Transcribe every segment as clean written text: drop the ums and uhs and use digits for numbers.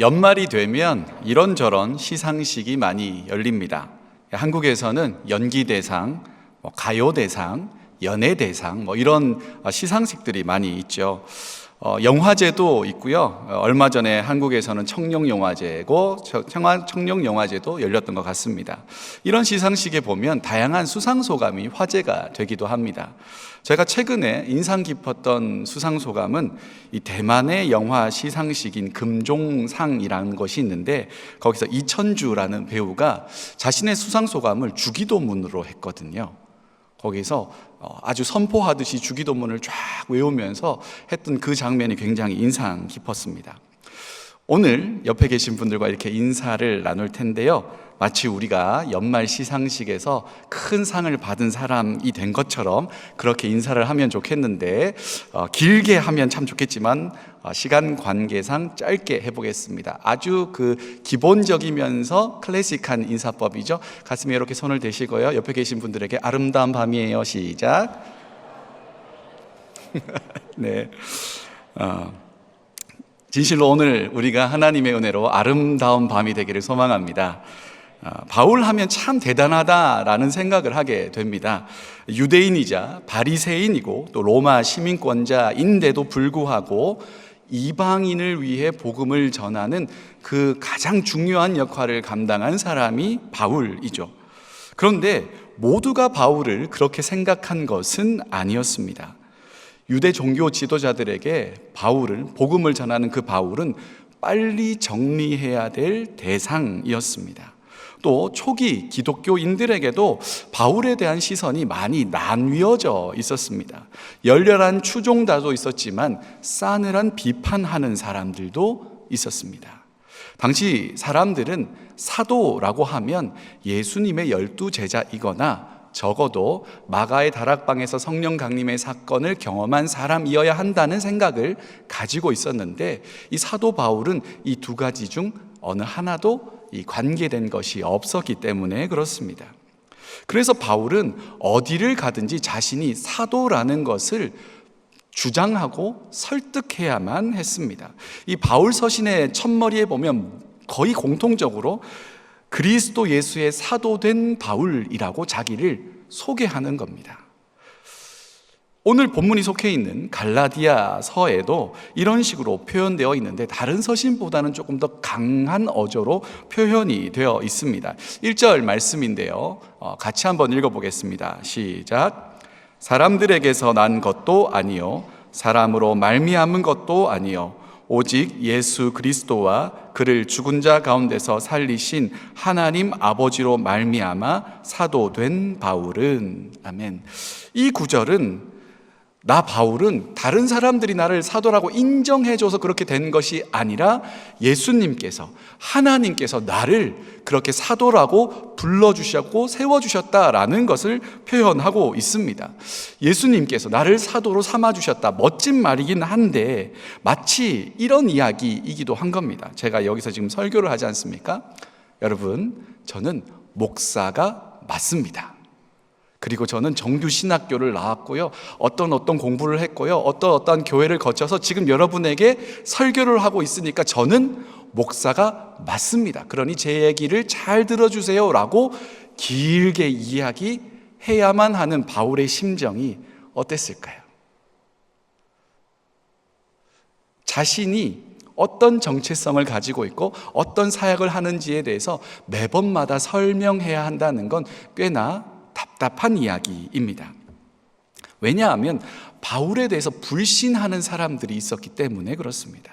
연말이 되면 이런저런 시상식이 많이 열립니다. 한국에서는 연기대상, 가요대상, 연예대상 이런 시상식들이 많이 있죠. 영화제도 있고요. 얼마 전에 한국에서는 청룡영화제고 청룡영화제도 열렸던 것 같습니다. 이런 시상식에 보면 다양한 수상소감이 화제가 되기도 합니다. 제가 최근에 인상 깊었던 수상소감은 이 대만의 영화 시상식인 금종상이라는 것이 있는데, 거기서 이천주라는 배우가 자신의 수상소감을 주기도문으로 했거든요. 거기서 아주 선포하듯이 주기도문을 쫙 외우면서 했던 그 장면이 굉장히 인상 깊었습니다. 오늘 옆에 계신 분들과 이렇게 인사를 나눌 텐데요, 마치 우리가 연말 시상식에서 큰 상을 받은 사람이 된 것처럼 그렇게 인사를 하면 좋겠는데, 길게 하면 참 좋겠지만 시간 관계상 짧게 해보겠습니다. 아주 기본적이면서 클래식한 인사법이죠. 가슴에 이렇게 손을 대시고요, 옆에 계신 분들에게 아름다운 밤이에요. 시작. 네. 진실로 오늘 우리가 하나님의 은혜로 아름다운 밤이 되기를 소망합니다. 바울 하면 참 대단하다라는 생각을 하게 됩니다. 유대인이자 바리새인이고 또 로마 시민권자인데도 불구하고 이방인을 위해 복음을 전하는 그 가장 중요한 역할을 감당한 사람이 바울이죠. 그런데 모두가 바울을 그렇게 생각한 것은 아니었습니다. 유대 종교 지도자들에게 복음을 전하는 그 바울은 빨리 정리해야 될 대상이었습니다. 또 초기 기독교인들에게도 바울에 대한 시선이 많이 나뉘어져 있었습니다. 열렬한 추종자도 있었지만 싸늘한 비판하는 사람들도 있었습니다. 당시 사람들은 사도라고 하면 예수님의 12제자이거나 적어도 마가의 다락방에서 성령 강림의 사건을 경험한 사람이어야 한다는 생각을 가지고 있었는데, 이 사도 바울은 이 두 가지 중 어느 하나도 관계된 것이 없었기 때문에 그렇습니다. 그래서 바울은 어디를 가든지 자신이 사도라는 것을 주장하고 설득해야만 했습니다. 이 바울 서신의 첫머리에 보면 거의 공통적으로 그리스도 예수의 사도된 바울이라고 자기를 소개하는 겁니다. 오늘 본문이 속해 있는 갈라디아서에도 이런 식으로 표현되어 있는데, 다른 서신보다는 조금 더 강한 어조로 표현이 되어 있습니다. 1절 말씀인데요, 같이 한번 읽어보겠습니다. 시작. 사람들에게서 난 것도 아니요 사람으로 말미암은 것도 아니요 오직 예수 그리스도와 그를 죽은 자 가운데서 살리신 하나님 아버지로 말미암아 사도된 바울은. 아멘. 이 구절은 나 바울은 다른 사람들이 나를 사도라고 인정해줘서 그렇게 된 것이 아니라 예수님께서, 하나님께서 나를 그렇게 사도라고 불러주셨고 세워주셨다라는 것을 표현하고 있습니다. 예수님께서 나를 사도로 삼아주셨다, 멋진 말이긴 한데 마치 이런 이야기이기도 한 겁니다. 제가 여기서 지금 설교를 하지 않습니까? 여러분, 저는 목사가 맞습니다. 그리고 저는 정규신학교를 나왔고요, 어떤 공부를 했고요, 어떤 교회를 거쳐서 지금 여러분에게 설교를 하고 있으니까 저는 목사가 맞습니다. 그러니 제 얘기를 잘 들어주세요 라고 길게 이야기해야만 하는 바울의 심정이 어땠을까요? 자신이 어떤 정체성을 가지고 있고 어떤 사역을 하는지에 대해서 매번마다 설명해야 한다는 건 꽤나 답답한 이야기입니다. 왜냐하면 바울에 대해서 불신하는 사람들이 있었기 때문에 그렇습니다.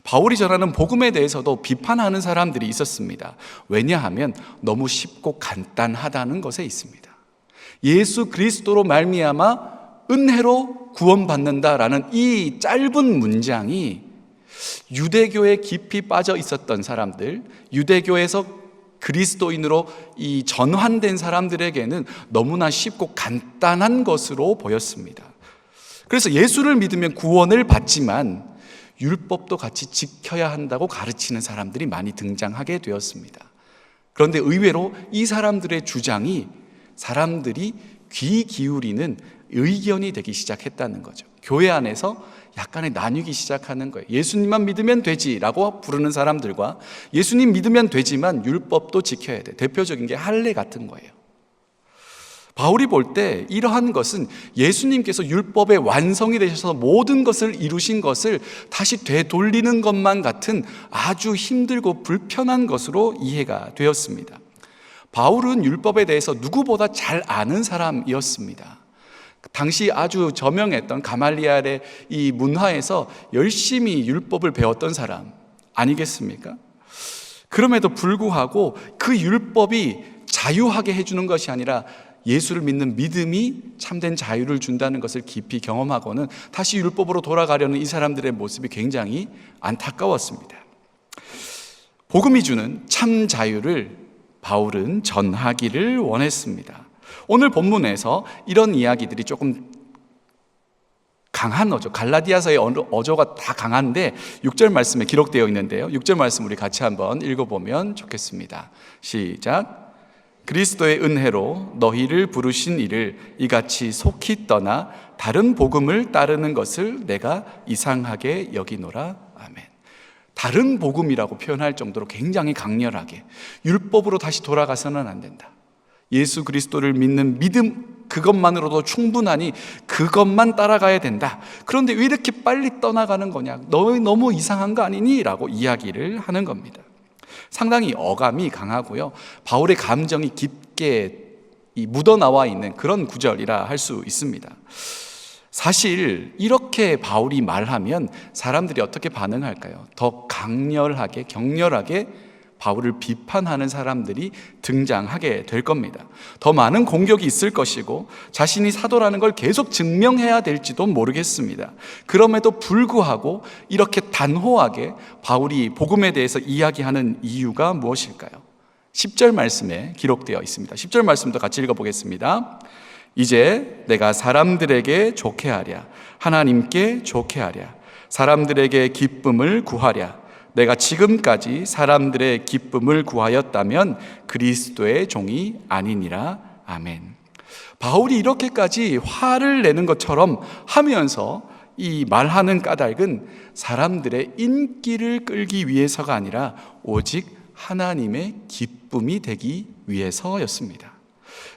바울이 전하는 복음에 대해서도 비판하는 사람들이 있었습니다. 왜냐하면 너무 쉽고 간단하다는 것에 있습니다. 예수 그리스도로 말미암아 은혜로 구원받는다라는 이 짧은 문장이 유대교에 깊이 빠져 있었던 사람들, 유대교에서 그리스도인으로 이 전환된 사람들에게는 너무나 쉽고 간단한 것으로 보였습니다. 그래서 예수를 믿으면 구원을 받지만 율법도 같이 지켜야 한다고 가르치는 사람들이 많이 등장하게 되었습니다. 그런데 의외로 이 사람들의 주장이 사람들이 귀 기울이는 의견이 되기 시작했다는 거죠. 교회 안에서 약간의 나뉘기 시작하는 거예요. 예수님만 믿으면 되지라고 부르는 사람들과 예수님 믿으면 되지만 율법도 지켜야 돼. 대표적인 게 할례 같은 거예요. 바울이 볼 때 이러한 것은 예수님께서 율법의 완성이 되셔서 모든 것을 이루신 것을 다시 되돌리는 것만 같은 아주 힘들고 불편한 것으로 이해가 되었습니다. 바울은 율법에 대해서 누구보다 잘 아는 사람이었습니다. 당시 아주 저명했던 가말리엘의 이 문화에서 열심히 율법을 배웠던 사람 아니겠습니까? 그럼에도 불구하고 그 율법이 자유하게 해주는 것이 아니라 예수를 믿는 믿음이 참된 자유를 준다는 것을 깊이 경험하고는 다시 율법으로 돌아가려는 이 사람들의 모습이 굉장히 안타까웠습니다. 복음이 주는 참 자유를 바울은 전하기를 원했습니다. 오늘 본문에서 이런 이야기들이 조금 강한 어조, 갈라디아서의 어조가 다 강한데 6절 말씀에 기록되어 있는데요. 6절 말씀 우리 같이 한번 읽어보면 좋겠습니다. 시작. 그리스도의 은혜로 너희를 부르신 이를 이같이 속히 떠나 다른 복음을 따르는 것을 내가 이상하게 여기노라. 아멘. 다른 복음이라고 표현할 정도로 굉장히 강렬하게 율법으로 다시 돌아가서는 안 된다. 예수 그리스도를 믿는 믿음 그것만으로도 충분하니 그것만 따라가야 된다. 그런데 왜 이렇게 빨리 떠나가는 거냐? 너무 이상한 거 아니니? 라고 이야기를 하는 겁니다. 상당히 어감이 강하고요. 바울의 감정이 깊게 묻어나와 있는 그런 구절이라 할 수 있습니다. 사실 이렇게 바울이 말하면 사람들이 어떻게 반응할까요? 더 강렬하게, 격렬하게 바울을 비판하는 사람들이 등장하게 될 겁니다. 더 많은 공격이 있을 것이고 자신이 사도라는 걸 계속 증명해야 될지도 모르겠습니다. 그럼에도 불구하고 이렇게 단호하게 바울이 복음에 대해서 이야기하는 이유가 무엇일까요? 10절 말씀에 기록되어 있습니다. 10절 말씀도 같이 읽어보겠습니다. 이제 내가 사람들에게 좋게 하랴, 하나님께 좋게 하랴, 사람들에게 기쁨을 구하랴. 내가 지금까지 사람들의 기쁨을 구하였다면 그리스도의 종이 아니니라. 아멘. 바울이 이렇게까지 화를 내는 것처럼 하면서 이 말하는 까닭은 사람들의 인기를 끌기 위해서가 아니라 오직 하나님의 기쁨이 되기 위해서였습니다.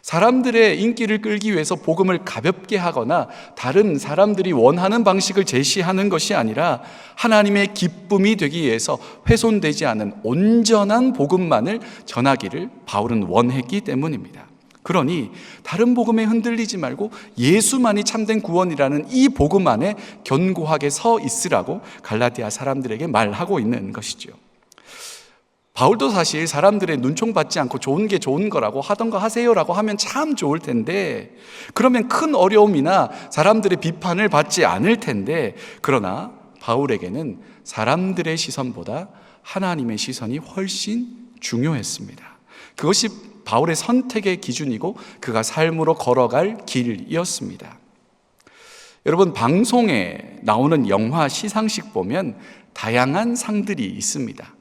사람들의 인기를 끌기 위해서 복음을 가볍게 하거나 다른 사람들이 원하는 방식을 제시하는 것이 아니라 하나님의 기쁨이 되기 위해서 훼손되지 않은 온전한 복음만을 전하기를 바울은 원했기 때문입니다. 그러니 다른 복음에 흔들리지 말고 예수만이 참된 구원이라는 이 복음 안에 견고하게 서 있으라고 갈라디아 사람들에게 말하고 있는 것이죠. 바울도 사실 사람들의 눈총 받지 않고 좋은 게 좋은 거라고 하던 거 하세요라고 하면 참 좋을 텐데, 그러면 큰 어려움이나 사람들의 비판을 받지 않을 텐데, 그러나 바울에게는 사람들의 시선보다 하나님의 시선이 훨씬 중요했습니다. 그것이 바울의 선택의 기준이고 그가 삶으로 걸어갈 길이었습니다. 여러분, 방송에 나오는 영화 시상식 보면 다양한 상들이 있습니다.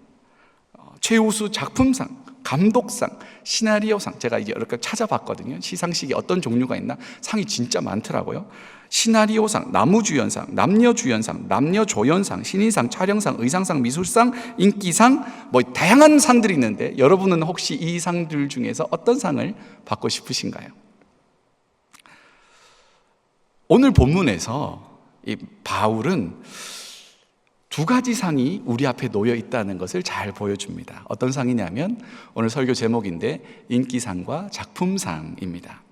최우수 작품상, 감독상, 시나리오상, 제가 이제 이렇게 찾아봤거든요. 시상식이 어떤 종류가 있나? 상이 진짜 많더라고요. 시나리오상, 남우주연상, 남녀주연상, 남녀조연상, 신인상, 촬영상, 의상상, 미술상, 인기상, 뭐 다양한 상들이 있는데 여러분은 혹시 이 상들 중에서 어떤 상을 받고 싶으신가요? 오늘 본문에서 이 바울은 두 가지 상이 우리 앞에 놓여 있다는 것을 잘 보여줍니다. 어떤 상이냐면 오늘 설교 제목인데 인기상과 작품상입니다.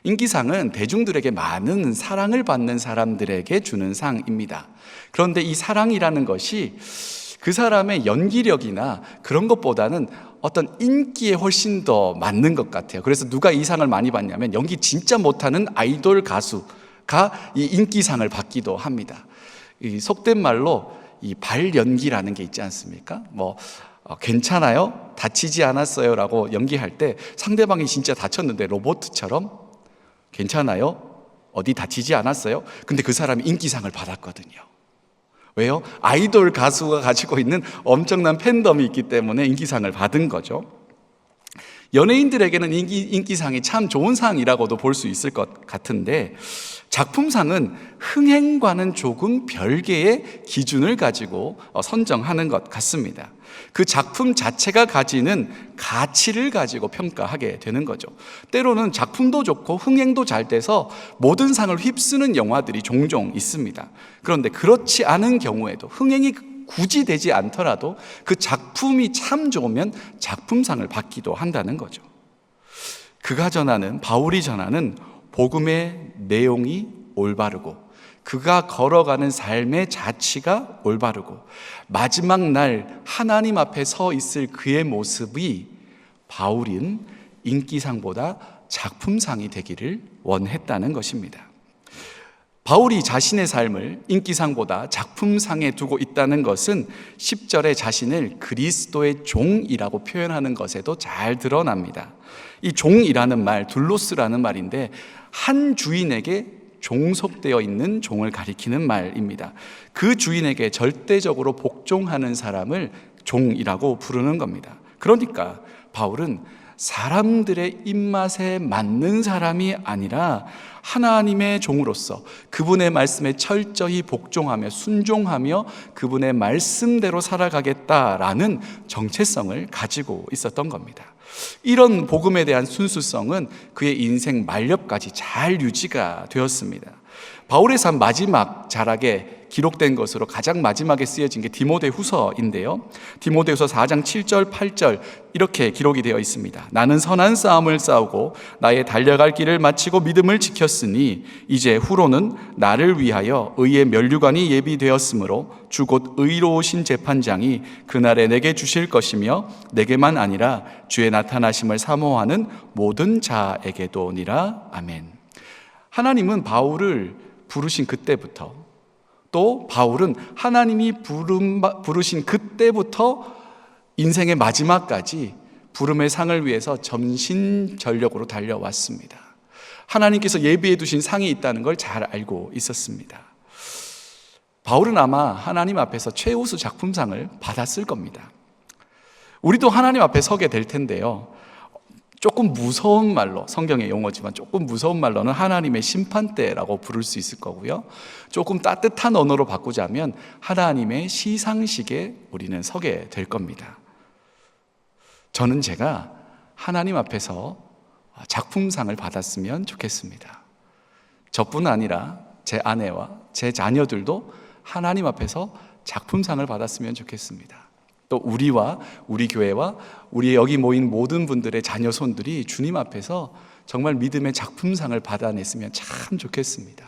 인기상은 대중들에게 많은 사랑을 받는 사람들에게 주는 상입니다. 그런데 이 사랑이라는 것이 그 사람의 연기력이나 그런 것보다는 어떤 인기에 훨씬 더 맞는 것 같아요. 그래서 누가 이 상을 많이 받냐면 연기 진짜 못하는 아이돌 가수가 이 인기상을 받기도 합니다. 이 속된 말로 이 발연기라는 게 있지 않습니까? 괜찮아요? 다치지 않았어요? 라고 연기할 때 상대방이 진짜 다쳤는데 로봇처럼 괜찮아요? 어디 다치지 않았어요? 근데 그 사람이 인기상을 받았거든요. 왜요? 아이돌 가수가 가지고 있는 엄청난 팬덤이 있기 때문에 인기상을 받은 거죠. 연예인들에게는 인기상이 참 좋은 상이라고도 볼 수 있을 것 같은데, 작품상은 흥행과는 조금 별개의 기준을 가지고 선정하는 것 같습니다. 그 작품 자체가 가지는 가치를 가지고 평가하게 되는 거죠. 때로는 작품도 좋고 흥행도 잘 돼서 모든 상을 휩쓰는 영화들이 종종 있습니다. 그런데 그렇지 않은 경우에도, 흥행이 굳이 되지 않더라도 그 작품이 참 좋으면 작품상을 받기도 한다는 거죠. 바울이 전하는 복음의 내용이 올바르고, 그가 걸어가는 삶의 자치가 올바르고, 마지막 날 하나님 앞에 서 있을 그의 모습이 바울은 인기상보다 작품상이 되기를 원했다는 것입니다. 바울이 자신의 삶을 인기상보다 작품상에 두고 있다는 것은 10절에 자신을 그리스도의 종이라고 표현하는 것에도 잘 드러납니다. 이 종이라는 말, 둘로스라는 말인데, 한 주인에게 종속되어 있는 종을 가리키는 말입니다. 그 주인에게 절대적으로 복종하는 사람을 종이라고 부르는 겁니다. 그러니까 바울은 사람들의 입맛에 맞는 사람이 아니라 하나님의 종으로서 그분의 말씀에 철저히 복종하며 순종하며 그분의 말씀대로 살아가겠다라는 정체성을 가지고 있었던 겁니다. 이런 복음에 대한 순수성은 그의 인생 말년까지 잘 유지가 되었습니다. 바울의 삶 마지막 자락에 기록된 것으로 가장 마지막에 쓰여진 게 디모데후서인데요. 디모데후서 4장 7절 8절 이렇게 기록이 되어 있습니다. 나는 선한 싸움을 싸우고 나의 달려갈 길을 마치고 믿음을 지켰으니 이제 후로는 나를 위하여 의의 면류관이 예비되었으므로 주 곧 의로우신 재판장이 그날에 내게 주실 것이며 내게만 아니라 주의 나타나심을 사모하는 모든 자에게도니라. 아멘. 하나님은 바울을 부르신 그때부터, 또 바울은 하나님이 부르신 그때부터 인생의 마지막까지 부름의 상을 위해서 전심전력으로 달려왔습니다. 하나님께서 예비해 두신 상이 있다는 걸 잘 알고 있었습니다. 바울은 아마 하나님 앞에서 최우수 작품상을 받았을 겁니다. 우리도 하나님 앞에 서게 될 텐데요, 조금 무서운 말로, 성경의 용어지만 조금 무서운 말로는 하나님의 심판대라고 부를 수 있을 거고요, 조금 따뜻한 언어로 바꾸자면 하나님의 시상식에 우리는 서게 될 겁니다. 저는 제가 하나님 앞에서 작품상을 받았으면 좋겠습니다. 저뿐 아니라 제 아내와 제 자녀들도 하나님 앞에서 작품상을 받았으면 좋겠습니다. 또 우리와 우리 교회와 우리 여기 모인 모든 분들의 자녀손들이 주님 앞에서 정말 믿음의 작품상을 받아냈으면 참 좋겠습니다.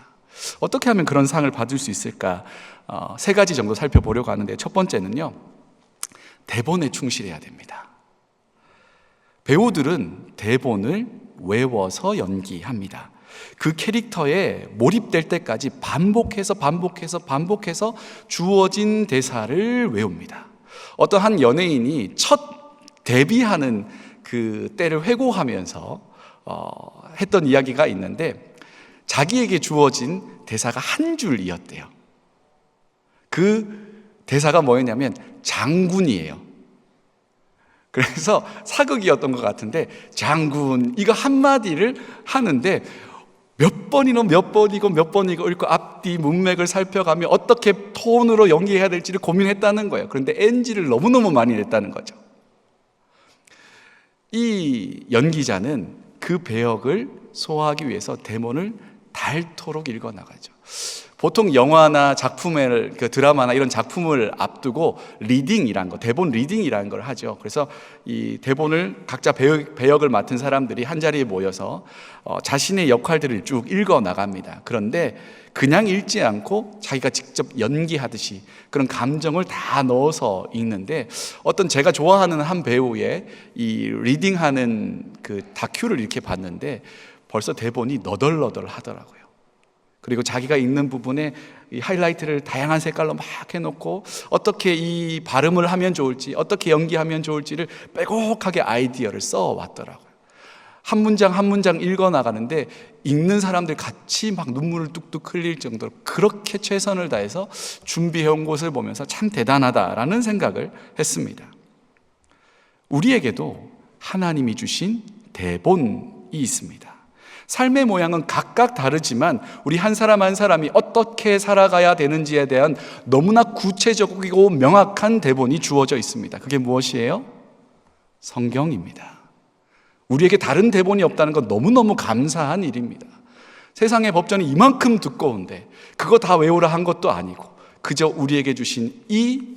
어떻게 하면 그런 상을 받을 수 있을까? 3가지 정도 살펴보려고 하는데, 첫 번째는요, 대본에 충실해야 됩니다. 배우들은 대본을 외워서 연기합니다. 그 캐릭터에 몰입될 때까지 반복해서 주어진 대사를 외웁니다. 어떤 한 연예인이 첫 데뷔하는 그 때를 회고하면서 했던 이야기가 있는데, 자기에게 주어진 대사가 한 줄이었대요. 그 대사가 뭐였냐면 장군이에요. 그래서 사극이었던 것 같은데, 장군, 이거 한마디를 하는데 몇 번이고 읽고 앞뒤 문맥을 살펴가며 어떻게 톤으로 연기해야 될지를 고민했다는 거예요. 그런데 NG를 너무너무 많이 냈다는 거죠. 이 연기자는 그 배역을 소화하기 위해서 대본을 닳도록 읽어나가죠. 보통 영화나 그 드라마나 이런 작품을 앞두고 리딩이란 거, 대본 리딩이라는 걸 하죠. 그래서 이 대본을 각자 배역을 맡은 사람들이 한 자리에 모여서 자신의 역할들을 쭉 읽어 나갑니다. 그런데 그냥 읽지 않고 자기가 직접 연기하듯이 그런 감정을 다 넣어서 읽는데, 어떤 제가 좋아하는 한 배우의 이 리딩하는 그 다큐를 이렇게 봤는데 벌써 대본이 너덜너덜 하더라고요. 그리고 자기가 읽는 부분에 이 하이라이트를 다양한 색깔로 막 해놓고 어떻게 이 발음을 하면 좋을지, 어떻게 연기하면 좋을지를 빼곡하게 아이디어를 써왔더라고요. 한 문장 한 문장 읽어나가는데 읽는 사람들 같이 막 눈물을 뚝뚝 흘릴 정도로 그렇게 최선을 다해서 준비해온 것을 보면서 참 대단하다라는 생각을 했습니다. 우리에게도 하나님이 주신 대본이 있습니다. 삶의 모양은 각각 다르지만 우리 한 사람 한 사람이 어떻게 살아가야 되는지에 대한 너무나 구체적이고 명확한 대본이 주어져 있습니다. 그게 무엇이에요? 성경입니다. 우리에게 다른 대본이 없다는 건 너무너무 감사한 일입니다. 세상의 법전이 이만큼 두꺼운데 그거 다 외우라 한 것도 아니고 그저 우리에게 주신 이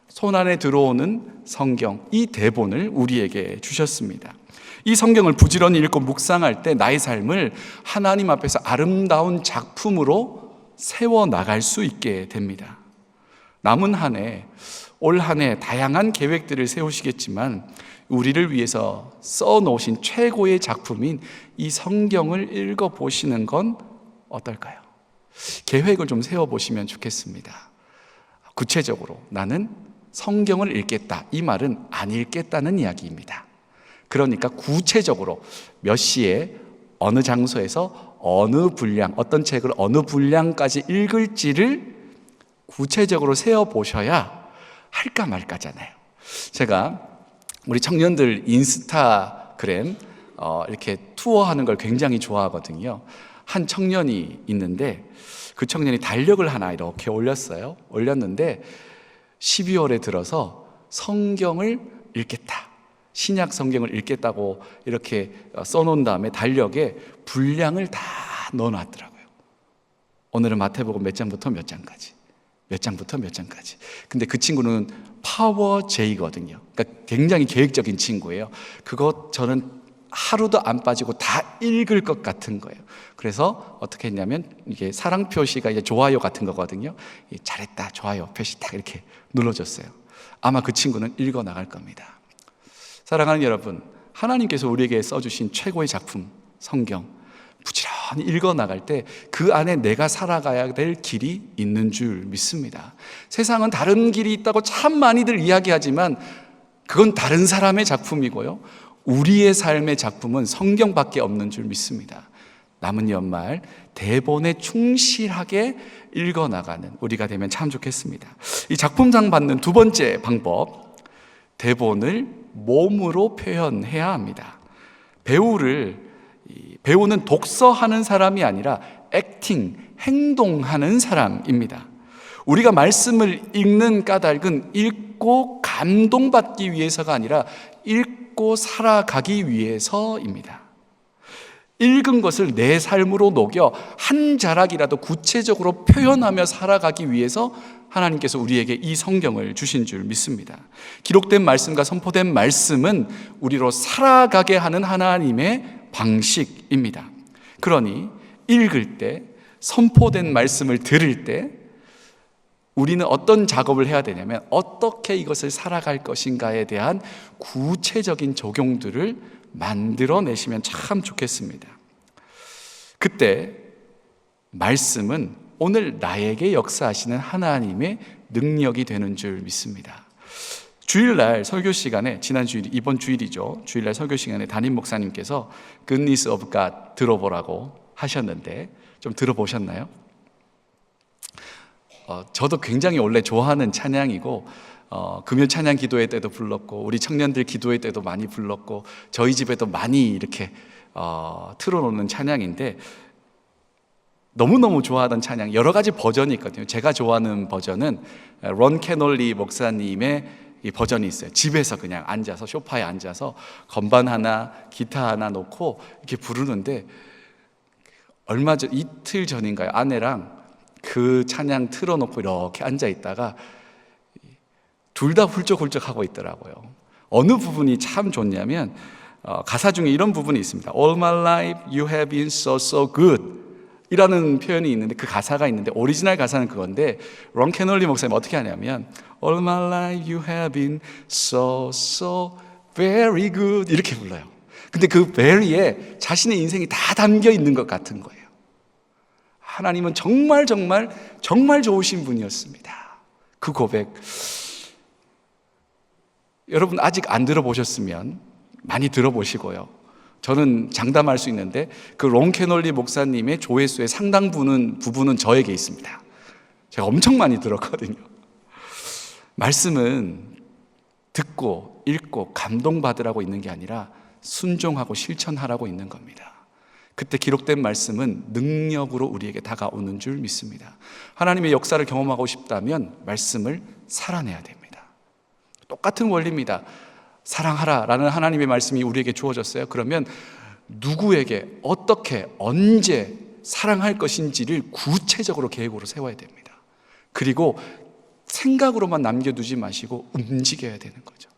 손안에 들어오는 성경, 이 대본을 우리에게 주셨습니다. 이 성경을 부지런히 읽고 묵상할 때 나의 삶을 하나님 앞에서 아름다운 작품으로 세워나갈 수 있게 됩니다. 남은 한 해, 올 한 해 다양한 계획들을 세우시겠지만 우리를 위해서 써놓으신 최고의 작품인 이 성경을 읽어보시는 건 어떨까요? 계획을 좀 세워보시면 좋겠습니다. 구체적으로 나는 성경을 읽겠다, 이 말은 안 읽겠다는 이야기입니다. 그러니까 구체적으로 몇 시에 어느 장소에서 어느 분량, 어떤 책을 어느 분량까지 읽을지를 구체적으로 세워보셔야 할까 말까잖아요. 제가 우리 청년들 인스타그램 이렇게 투어하는 걸 굉장히 좋아하거든요. 한 청년이 있는데 그 청년이 달력을 하나 이렇게 올렸는데 12월에 들어서 성경을 읽겠다, 신약 성경을 읽겠다고 이렇게 써놓은 다음에 달력에 분량을 다 넣어놨더라고요. 오늘은 마태복음 몇 장부터 몇 장까지, 몇 장부터 몇 장까지. 근데 그 친구는 파워 J거든요. 그러니까 굉장히 계획적인 친구예요. 그거 저는 하루도 안 빠지고 다 읽을 것 같은 거예요. 그래서 어떻게 했냐면 이게 사랑 표시가 이제 좋아요 같은 거거든요. 잘했다, 좋아요 표시 딱 이렇게 눌러줬어요. 아마 그 친구는 읽어 나갈 겁니다. 사랑하는 여러분, 하나님께서 우리에게 써주신 최고의 작품 성경 부지런히 읽어 나갈 때 그 안에 내가 살아가야 될 길이 있는 줄 믿습니다. 세상은 다른 길이 있다고 참 많이들 이야기하지만 그건 다른 사람의 작품이고요, 우리의 삶의 작품은 성경밖에 없는 줄 믿습니다. 남은 연말 대본에 충실하게 읽어나가는 우리가 되면 참 좋겠습니다. 이 작품상 받는 두 번째 방법, 대본을 몸으로 표현해야 합니다. 배우는 독서하는 사람이 아니라 액팅, 행동하는 사람입니다. 우리가 말씀을 읽는 까닭은 읽고 감동받기 위해서가 아니라 읽고 살아가기 위해서입니다. 읽은 것을 내 삶으로 녹여 한 자락이라도 구체적으로 표현하며 살아가기 위해서 하나님께서 우리에게 이 성경을 주신 줄 믿습니다. 기록된 말씀과 선포된 말씀은 우리로 살아가게 하는 하나님의 방식입니다. 그러니 읽을 때, 선포된 말씀을 들을 때 우리는 어떤 작업을 해야 되냐면 어떻게 이것을 살아갈 것인가에 대한 구체적인 적용들을 만들어내시면 참 좋겠습니다. 그때 말씀은 오늘 나에게 역사하시는 하나님의 능력이 되는 줄 믿습니다. 주일날 설교 시간에, 이번 주일이죠. 주일날 설교 시간에 담임 목사님께서 Goodness of God 들어보라고 하셨는데 좀 들어보셨나요? 저도 굉장히 원래 좋아하는 찬양이고 금요 찬양 기도회 때도 불렀고 우리 청년들 기도회 때도 많이 불렀고 저희 집에도 많이 이렇게 틀어놓는 찬양인데 너무너무 좋아하던 찬양 여러 가지 버전이 있거든요. 제가 좋아하는 버전은 론 캐놀리 목사님의 이 버전이 있어요. 집에서 그냥 앉아서 소파에 앉아서 건반 하나 기타 하나 놓고 이렇게 부르는데 이틀 전인가요? 아내랑 그 찬양 틀어놓고 이렇게 앉아 있다가 둘 다 훌쩍훌쩍 하고 있더라고요. 어느 부분이 참 좋냐면 가사 중에 이런 부분이 있습니다. All my life you have been so good 이라는 표현이 있는데 그 가사가 있는데 오리지널 가사는 그건데 론 캐널리 목사님 어떻게 하냐면 All my life you have been so very good 이렇게 불러요. 근데 그 very에 자신의 인생이 다 담겨 있는 것 같은 거예요. 하나님은 정말 좋으신 분이었습니다. 그 고백 여러분 아직 안 들어보셨으면 많이 들어보시고요. 저는 장담할 수 있는데 그 론 캐널리 목사님의 조회수의 상당 부분은 저에게 있습니다. 제가 엄청 많이 들었거든요. 말씀은 듣고 읽고 감동받으라고 있는 게 아니라 순종하고 실천하라고 있는 겁니다. 그때 기록된 말씀은 능력으로 우리에게 다가오는 줄 믿습니다. 하나님의 역사를 경험하고 싶다면 말씀을 살아내야 됩니다. 똑같은 원리입니다. 사랑하라라는 하나님의 말씀이 우리에게 주어졌어요. 그러면 누구에게 어떻게 언제 사랑할 것인지를 구체적으로 계획으로 세워야 됩니다. 그리고 생각으로만 남겨두지 마시고 움직여야 되는 거죠.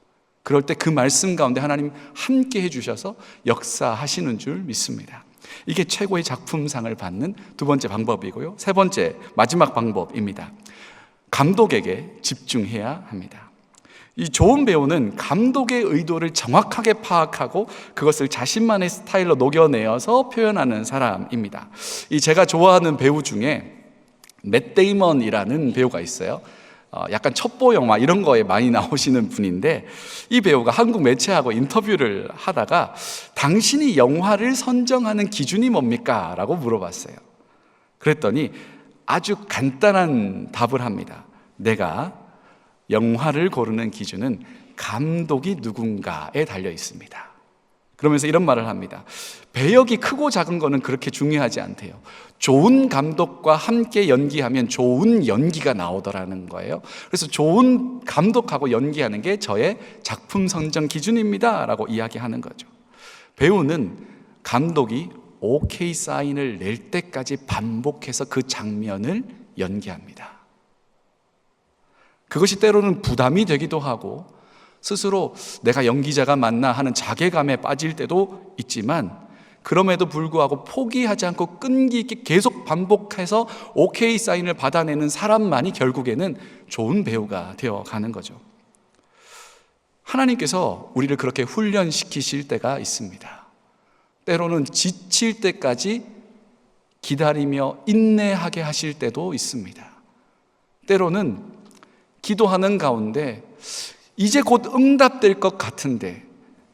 그럴 때 그 말씀 가운데 하나님 함께 해주셔서 역사하시는 줄 믿습니다. 이게 최고의 작품상을 받는 두 번째 방법이고요. 세 번째, 마지막 방법입니다. 감독에게 집중해야 합니다. 이 좋은 배우는 감독의 의도를 정확하게 파악하고 그것을 자신만의 스타일로 녹여내어서 표현하는 사람입니다. 이 제가 좋아하는 배우 중에 맷 데이먼이라는 배우가 있어요. 약간 첩보 영화 이런 거에 많이 나오시는 분인데, 이 배우가 한국 매체하고 인터뷰를 하다가 당신이 영화를 선정하는 기준이 뭡니까? 라고 물어봤어요. 그랬더니 아주 간단한 답을 합니다. 내가 영화를 고르는 기준은 감독이 누군가에 달려 있습니다. 그러면서 이런 말을 합니다. 배역이 크고 작은 거는 그렇게 중요하지 않대요. 좋은 감독과 함께 연기하면 좋은 연기가 나오더라는 거예요. 그래서 좋은 감독하고 연기하는 게 저의 작품 선정 기준입니다 라고 이야기하는 거죠. 배우는 감독이 오케이 사인을 낼 때까지 반복해서 그 장면을 연기합니다. 그것이 때로는 부담이 되기도 하고 스스로 내가 연기자가 맞나 하는 자괴감에 빠질 때도 있지만, 그럼에도 불구하고 포기하지 않고 끈기 있게 계속 반복해서 오케이 사인을 받아내는 사람만이 결국에는 좋은 배우가 되어가는 거죠. 하나님께서 우리를 그렇게 훈련시키실 때가 있습니다. 때로는 지칠 때까지 기다리며 인내하게 하실 때도 있습니다. 때로는 기도하는 가운데 이제 곧 응답될 것 같은데,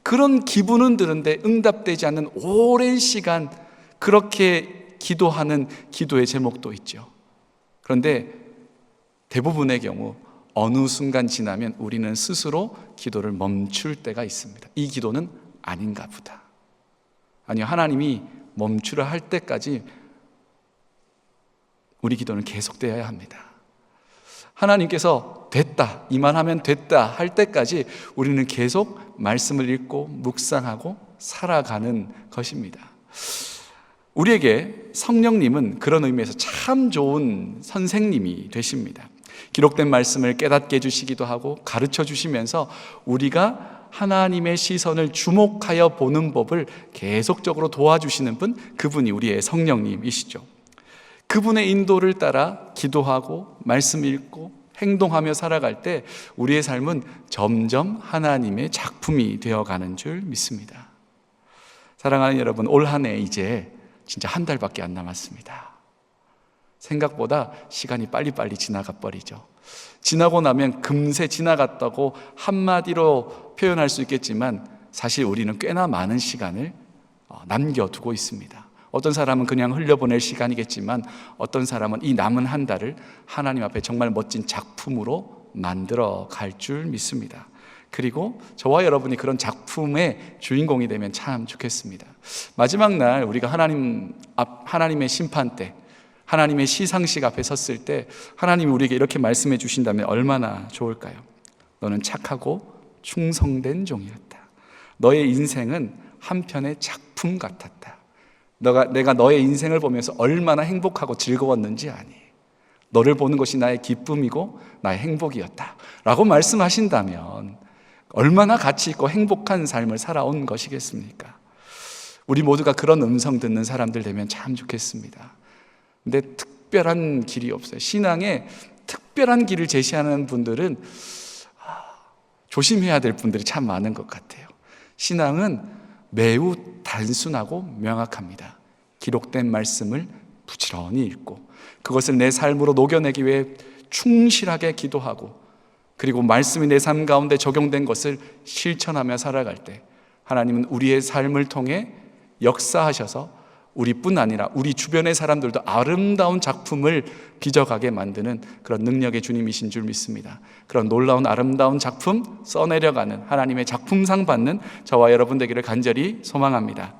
그런 기분은 드는데 응답되지 않는 오랜 시간 그렇게 기도하는 기도의 제목도 있죠. 그런데 대부분의 경우 어느 순간 지나면 우리는 스스로 기도를 멈출 때가 있습니다. 이 기도는 아닌가 보다. 아니요, 하나님이 멈추라 할 때까지 우리 기도는 계속되어야 합니다. 하나님께서 됐다, 이만하면 됐다 할 때까지 우리는 계속 말씀을 읽고 묵상하고 살아가는 것입니다. 우리에게 성령님은 그런 의미에서 참 좋은 선생님이 되십니다. 기록된 말씀을 깨닫게 해주시기도 하고 가르쳐 주시면서 우리가 하나님의 시선을 주목하여 보는 법을 계속적으로 도와주시는 분, 그분이 우리의 성령님이시죠. 그분의 인도를 따라 기도하고 말씀 읽고 행동하며 살아갈 때 우리의 삶은 점점 하나님의 작품이 되어가는 줄 믿습니다. 사랑하는 여러분, 올 한 해 이제 진짜 한 달밖에 안 남았습니다. 생각보다 시간이 빨리빨리 지나가 버리죠. 지나고 나면 금세 지나갔다고 한마디로 표현할 수 있겠지만 사실 우리는 꽤나 많은 시간을 남겨두고 있습니다. 어떤 사람은 그냥 흘려보낼 시간이겠지만 어떤 사람은 이 남은 한 달을 하나님 앞에 정말 멋진 작품으로 만들어 갈 줄 믿습니다. 그리고 저와 여러분이 그런 작품의 주인공이 되면 참 좋겠습니다. 마지막 날 우리가 하나님의 심판 때, 하나님의 시상식 앞에 섰을 때 하나님이 우리에게 이렇게 말씀해 주신다면 얼마나 좋을까요? 너는 착하고 충성된 종이었다. 너의 인생은 한 편의 작품 같았다. 내가 너의 인생을 보면서 얼마나 행복하고 즐거웠는지 아니. 너를 보는 것이 나의 기쁨이고 나의 행복이었다 라고 말씀하신다면 얼마나 가치 있고 행복한 삶을 살아온 것이겠습니까? 우리 모두가 그런 음성 듣는 사람들 되면 참 좋겠습니다. 근데 특별한 길이 없어요. 신앙에 특별한 길을 제시하는 분들은 조심해야 될 분들이 참 많은 것 같아요. 신앙은 매우 단순하고 명확합니다. 기록된 말씀을 부지런히 읽고 그것을 내 삶으로 녹여내기 위해 충실하게 기도하고, 그리고 말씀이 내 삶 가운데 적용된 것을 실천하며 살아갈 때 하나님은 우리의 삶을 통해 역사하셔서 우리뿐 아니라 우리 주변의 사람들도 아름다운 작품을 빚어가게 만드는 그런 능력의 주님이신 줄 믿습니다. 그런 놀라운 아름다운 작품 써내려가는 하나님의 작품상 받는 저와 여러분 되기를 간절히 소망합니다.